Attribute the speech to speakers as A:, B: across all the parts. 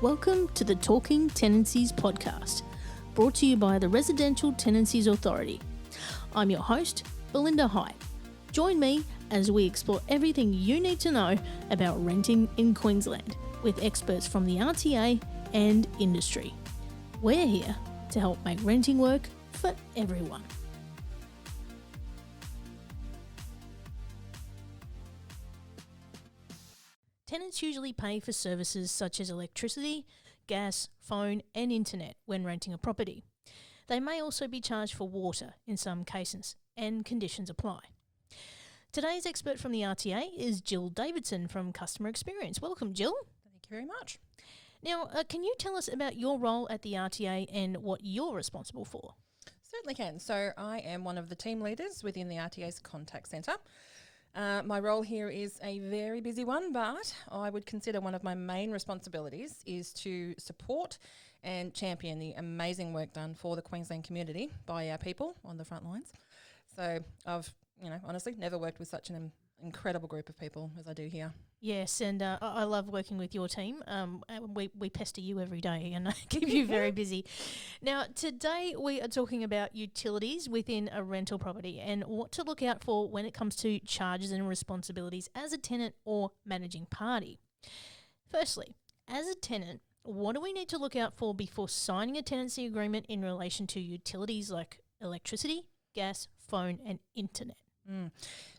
A: Welcome to the Talking Tenancies podcast, brought to you by the Residential Tenancies Authority. I'm your host, Belinda High. Join me as we explore everything you need to know about renting in Queensland with experts from the RTA and industry. We're here to help make renting work for everyone. Tenants usually pay for services such as electricity, gas, phone and internet when renting a property. They may also be charged for water in some cases, and conditions apply. Today's expert from the RTA is Jill Davidson from Customer Experience. Welcome, Jill.
B: Thank you very much.
A: Now, can you tell us about your role at the RTA and what you're responsible for?
B: Certainly can. So I am one of the team leaders within the RTA's contact centre. My role here is a very busy one, but I would consider one of my main responsibilities is to support and champion the amazing work done for the Queensland community by our people on the front lines. So I've, honestly never worked with such an incredible group of people as I do here.
A: Yes, and I love working with your team. We pester you every day and keep you very busy. Now, today we are talking about utilities within a rental property and what to look out for when it comes to charges and responsibilities as a tenant or managing party. Firstly, as a tenant, what do we need to look out for before signing a tenancy agreement in relation to utilities like electricity, gas, phone and internet?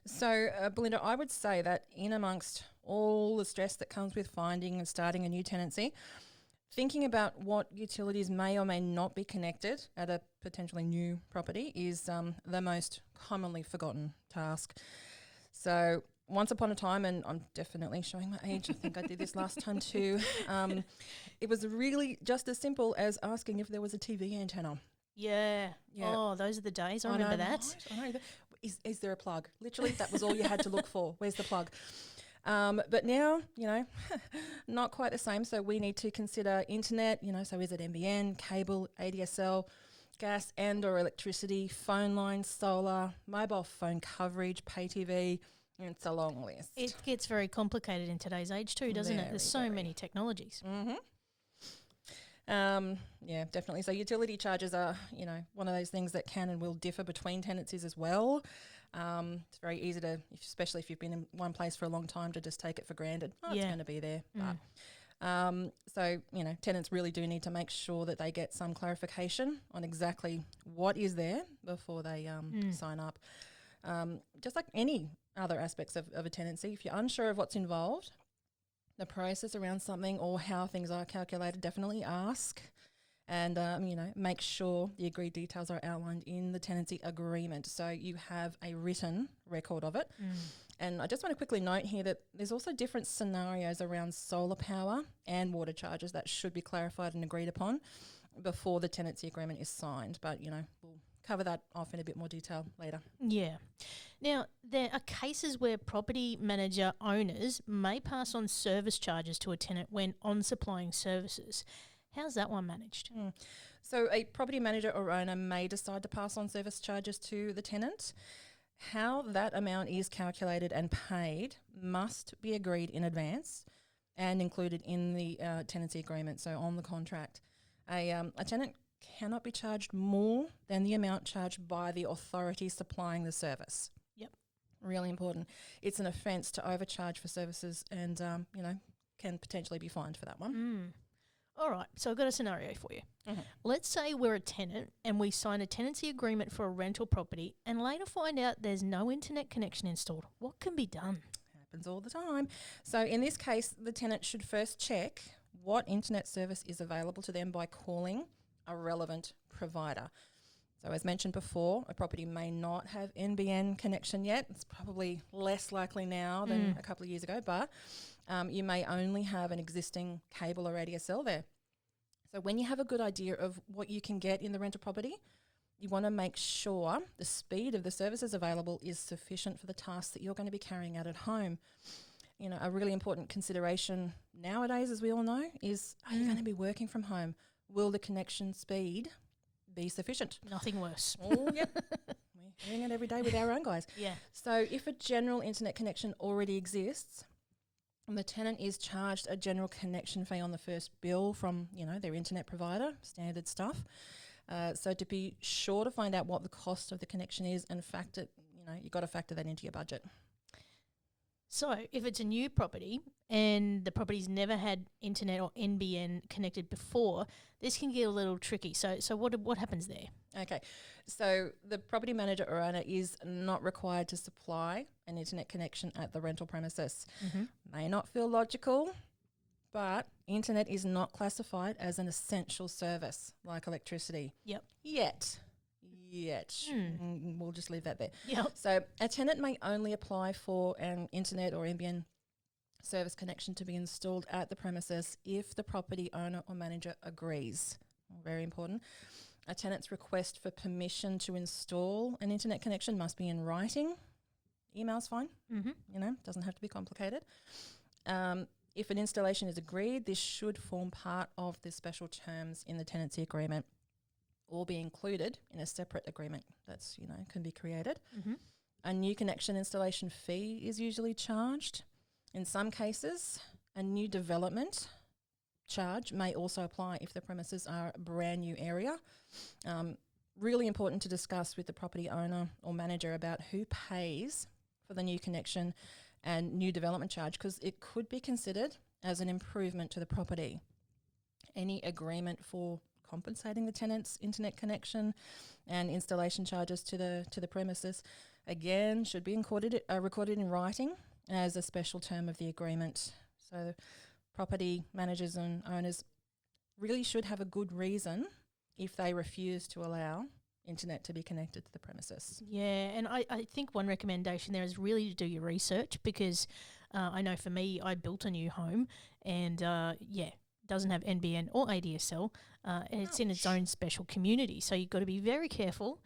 B: So, Belinda, I would say that in amongst all the stress that comes with finding and starting a new tenancy, thinking about what utilities may or may not be connected at a potentially new property is the most commonly forgotten task. So, once upon a time, and I'm definitely showing my age, I think I did this last time too, it was really just as simple as asking if there was a TV antenna.
A: Yeah. Oh, those are the days. I remember that.
B: Right? I know. Is there a plug? Literally, that was all you had to look for. Where's the plug? But now, not quite the same. So we need to consider internet, so is it NBN, cable, ADSL, gas and or electricity, phone lines, solar, mobile phone coverage, pay TV, and it's a long list.
A: It gets very complicated in today's age too, doesn't it? There's so many technologies.
B: Mm-hmm. Yeah, definitely. So utility charges are, one of those things that can and will differ between tenancies as well. It's very easy to, especially if you've been in one place for a long time, to just take it for granted. It's going to be there. So, tenants really do need to make sure that they get some clarification on exactly what is there before they sign up. Just like any other aspects of a tenancy, if you're unsure of what's involved, the process around something or how things are calculated, definitely ask and, make sure the agreed details are outlined in the tenancy agreement so you have a written record of it. And I just want to quickly note here that there's also different scenarios around solar power and water charges that should be clarified and agreed upon before the tenancy agreement is signed. But, we'll cover that off in a bit more detail later.
A: Yeah. Now, there are cases where property manager owners may pass on service charges to a tenant when on supplying services. How's that one managed?
B: So a property manager or owner may decide to pass on service charges to the tenant. How that amount is calculated and paid must be agreed in advance and included in the tenancy agreement, so on the contract. A tenant cannot be charged more than the amount charged by the authority supplying the service.
A: Yep.
B: Really important. It's an offence to overcharge for services and, can potentially be fined for that one.
A: All right, so I've got a scenario for you. Let's say we're a tenant and we sign a tenancy agreement for a rental property and later find out there's no internet connection installed. What can be done?
B: Happens all the time. So in this case, the tenant should first check what internet service is available to them by calling a relevant provider. So as mentioned before, a property may not have NBN connection yet. It's probably less likely now than a couple of years ago, but you may only have an existing cable or ADSL there. So when you have a good idea of what you can get in the rental property, you want to make sure the speed of the services available is sufficient for the tasks that you're going to be carrying out at home. A really important consideration nowadays, as we all know, is are you going to be working from home? Will the connection speed be sufficient?
A: Nothing worse.
B: Oh, yep. We're hearing it every day with our own guys.
A: Yeah.
B: So if a general internet connection already exists, And the tenant is charged a general connection fee on the first bill from, their internet provider, standard stuff. So to be sure to find out what the cost of the connection is and factor, you've got to factor that into your budget.
A: So if it's a new property and the property's never had internet or NBN connected before, this can get a little tricky. So what happens there?
B: Okay, so the property manager or owner is not required to supply an internet connection at the rental premises.
A: Mm-hmm.
B: May not feel logical, but internet is not classified as an essential service like electricity.
A: Yep.
B: Yet. We'll just leave that there.
A: Yep.
B: So a tenant may only apply for an internet or NBN service connection to be installed at the premises if the property owner or manager agrees. Very important. A tenant's request for permission to install an internet connection must be in writing. Email's fine.
A: Mm-hmm.
B: Doesn't have to be complicated. If an installation is agreed, this should form part of the special terms in the tenancy agreement or be included in a separate agreement that's, can be created.
A: Mm-hmm.
B: A new connection installation fee is usually charged. In some cases, a new development charge may also apply if the premises are a brand new area. Really important to discuss with the property owner or manager about who pays for the new connection and new development charge, because it could be considered as an improvement to the property. Any agreement for compensating the tenant's internet connection and installation charges to the premises, again, should be recorded in writing as a special term of the agreement. So property managers and owners really should have a good reason if they refuse to allow internet to be connected to the premises.
A: Yeah, and I think one recommendation there is really to do your research, because I know for me, I built a new home and, doesn't have NBN or ADSL, and it's in its own special community. So you've got to be very careful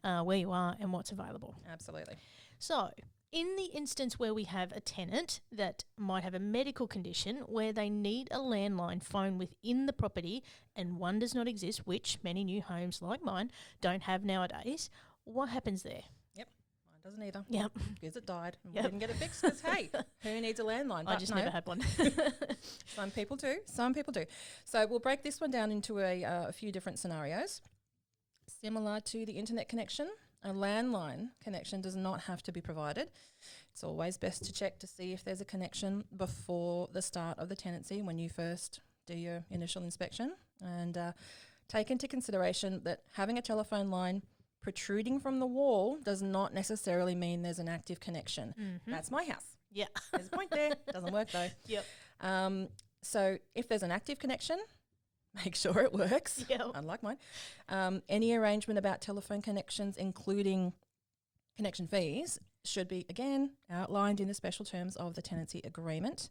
A: where you are and what's available.
B: Absolutely.
A: So in the instance where we have a tenant that might have a medical condition where they need a landline phone within the property and one does not exist, which many new homes like mine don't have nowadays, what happens there?
B: Mine doesn't either.
A: Yep.
B: Because it died and we didn't get it fixed, because, hey, who needs a landline?
A: I just never had one.
B: Some people do. So we'll break this one down into a few different scenarios. Similar to the internet connection, a landline connection does not have to be provided. It's always best to check to see if there's a connection before the start of the tenancy when you first do your initial inspection, and take into consideration that having a telephone line protruding from the wall does not necessarily mean there's an active connection.
A: Mm-hmm.
B: That's my house.
A: Yeah.
B: There's a point there. Doesn't work though.
A: Yep.
B: So if there's an active connection, make sure it works, unlike mine. Any arrangement about telephone connections, including connection fees, should be, again, outlined in the special terms of the tenancy agreement.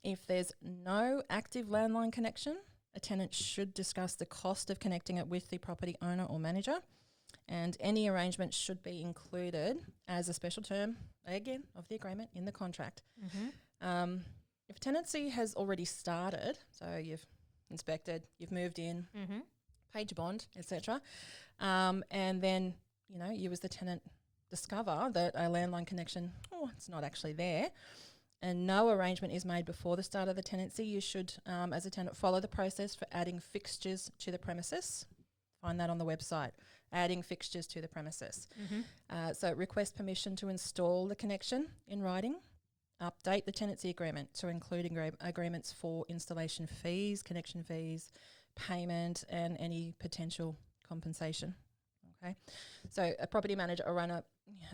B: If there's no active landline connection, a tenant should discuss the cost of connecting it with the property owner or manager, and any arrangement should be included as a special term, again, of the agreement in the contract.
A: Mm-hmm.
B: If tenancy has already started, so you've inspected, you've moved in, paid your bond, etc., and then, you as the tenant discover that a landline connection, it's not actually there, and no arrangement is made before the start of the tenancy, you should, as a tenant, follow the process for adding fixtures to the premises. Find that on the website, adding fixtures to the premises.
A: Mm-hmm.
B: So request permission to install the connection in writing. Update the tenancy agreement to include agreements for installation fees, connection fees, payment, and any potential compensation. Okay, so a property manager or runner,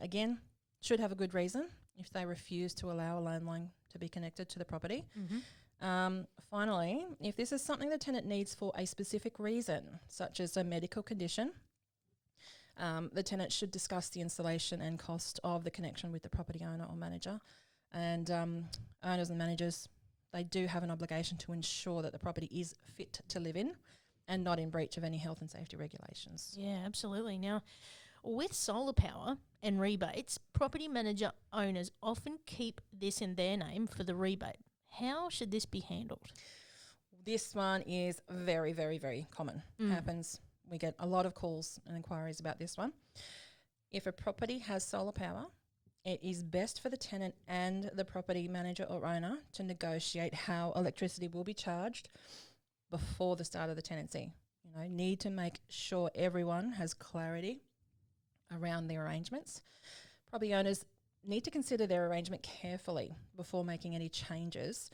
B: again, should have a good reason if they refuse to allow a landline to be connected to the property.
A: Mm-hmm.
B: Finally, if this is something the tenant needs for a specific reason, such as a medical condition, the tenant should discuss the installation and cost of the connection with the property owner or manager. And owners and managers, they do have an obligation to ensure that the property is fit to live in and not in breach of any health and safety regulations.
A: Yeah, absolutely. Now, with solar power and rebates, property manager owners often keep this in their name for the rebate. How should this be handled?
B: This one is very, very, very common. Happens. We get a lot of calls and inquiries about this one. If a property has solar power it is best for the tenant and the property manager or owner to negotiate how electricity will be charged before the start of the tenancy. Need to make sure everyone has clarity around their arrangements. Property owners need to consider their arrangement carefully before making any changes,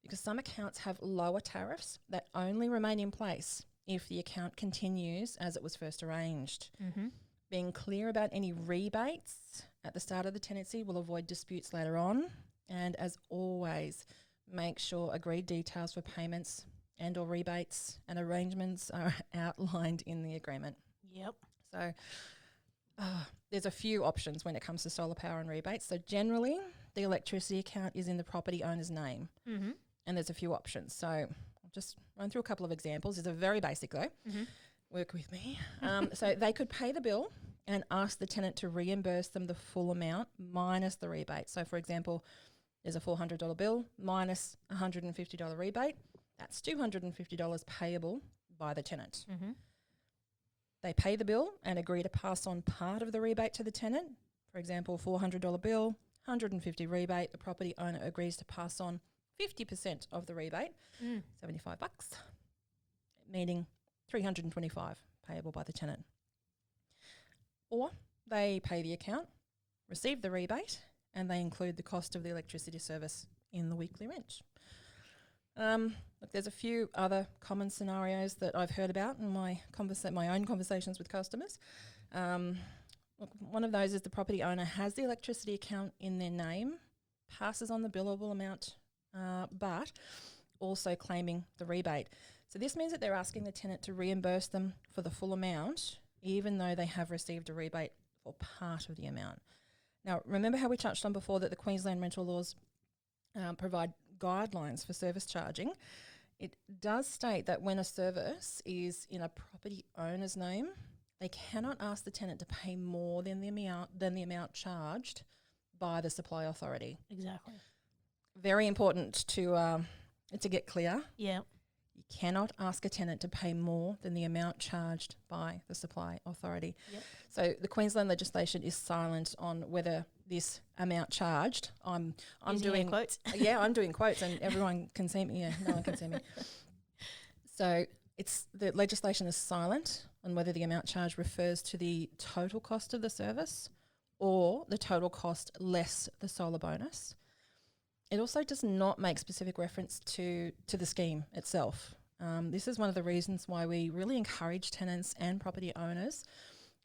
B: because some accounts have lower tariffs that only remain in place if the account continues as it was first arranged.
A: Mm-hmm.
B: Being clear about any rebates at the start of the tenancy will avoid disputes later on. And as always, make sure agreed details for payments and or rebates and arrangements are outlined in the agreement.
A: Yep.
B: So there's a few options when it comes to solar power and rebates. So generally, the electricity account is in the property owner's name.
A: Mm-hmm.
B: And there's a few options. So I'll just run through a couple of examples. These are very basic though.
A: Mm-hmm.
B: Work with me. So they could pay the bill and ask the tenant to reimburse them the full amount minus the rebate. So for example, there's a $400 bill minus a $150 rebate. That's $250 payable by the tenant.
A: Mm-hmm.
B: They pay the bill and agree to pass on part of the rebate to the tenant. For example, $400 bill, $150 rebate. The property owner agrees to pass on 50% of the rebate, $75, meaning $325 payable by the tenant. Or they pay the account, receive the rebate, and they include the cost of the electricity service in the weekly rent. Look, there's a few other common scenarios that I've heard about in my own conversations with customers. Look, one of those is the property owner has the electricity account in their name, passes on the billable amount, but also claiming the rebate. So this means that they're asking the tenant to reimburse them for the full amount, even though they have received a rebate for part of the amount. Now, remember how we touched on before that the Queensland rental laws provide guidelines for service charging. It does state that when a service is in a property owner's name, they cannot ask the tenant to pay more than the amount charged by the supply authority.
A: Exactly.
B: Very important to get clear.
A: Yeah.
B: You cannot ask a tenant to pay more than the amount charged by the supply authority.
A: Yep.
B: So the Queensland legislation is silent on whether this amount charged. I'm doing
A: quotes.
B: Yeah, I'm doing quotes, and everyone can see me. Yeah, no one can see me. So the legislation is silent on whether the amount charged refers to the total cost of the service or the total cost less the solar bonus. It also does not make specific reference to the scheme itself. This is one of the reasons why we really encourage tenants and property owners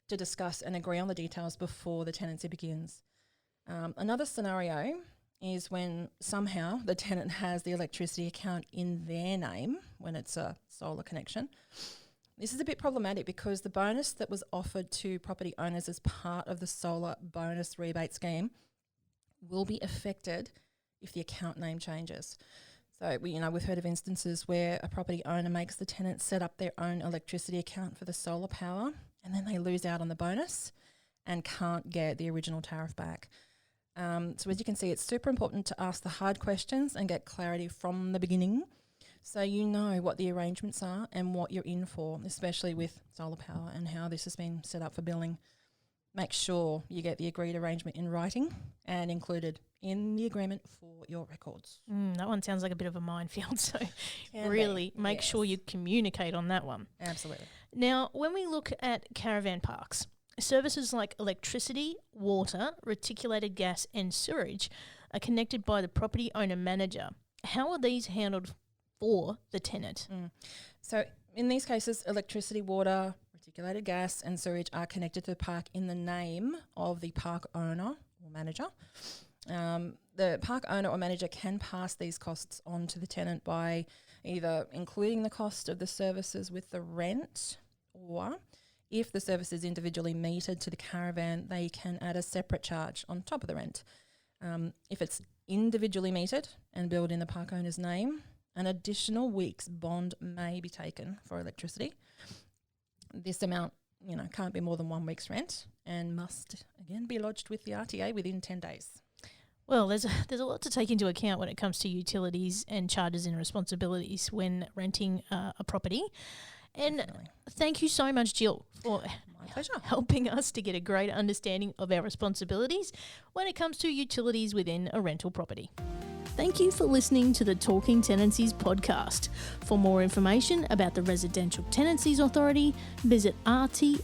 B: to discuss and agree on the details before the tenancy begins. Another scenario is when somehow the tenant has the electricity account in their name when it's a solar connection. This is a bit problematic because the bonus that was offered to property owners as part of the solar bonus rebate scheme will be affected if the account name changes. So we've heard of instances where a property owner makes the tenant set up their own electricity account for the solar power, and then they lose out on the bonus and can't get the original tariff back. So as you can see, it's super important to ask the hard questions and get clarity from the beginning so you know what the arrangements are and what you're in for, especially with solar power and how this has been set up for billing. Make sure you get the agreed arrangement in writing and included in the agreement for your records.
A: That one sounds like a bit of a minefield, so
B: Can
A: really
B: be,
A: make
B: yes.
A: sure you communicate on that one.
B: Absolutely.
A: Now, when we look at caravan parks, services like electricity, water, reticulated gas and sewage are connected by the property owner manager. How are these handled for the tenant?
B: So in these cases, electricity, water, reticulated gas and sewage are connected to the park in the name of the park owner or manager. The park owner or manager can pass these costs on to the tenant by either including the cost of the services with the rent, or if the service is individually metered to the caravan, they can add a separate charge on top of the rent. If it's individually metered and billed in the park owner's name, an additional week's bond may be taken for electricity. This amount, can't be more than 1 week's rent and must, again, be lodged with the RTA within 10 days.
A: Well, there's a lot to take into account when it comes to utilities and charges and responsibilities when renting a property. And
B: Definitely.
A: thank you so much, Jill, for
B: My pleasure.
A: helping us to get a greater understanding of our responsibilities when it comes to utilities within a rental property. Thank you for listening to the Talking Tenancies podcast. For more information about the Residential Tenancies Authority, visit rta.qld.gov.au.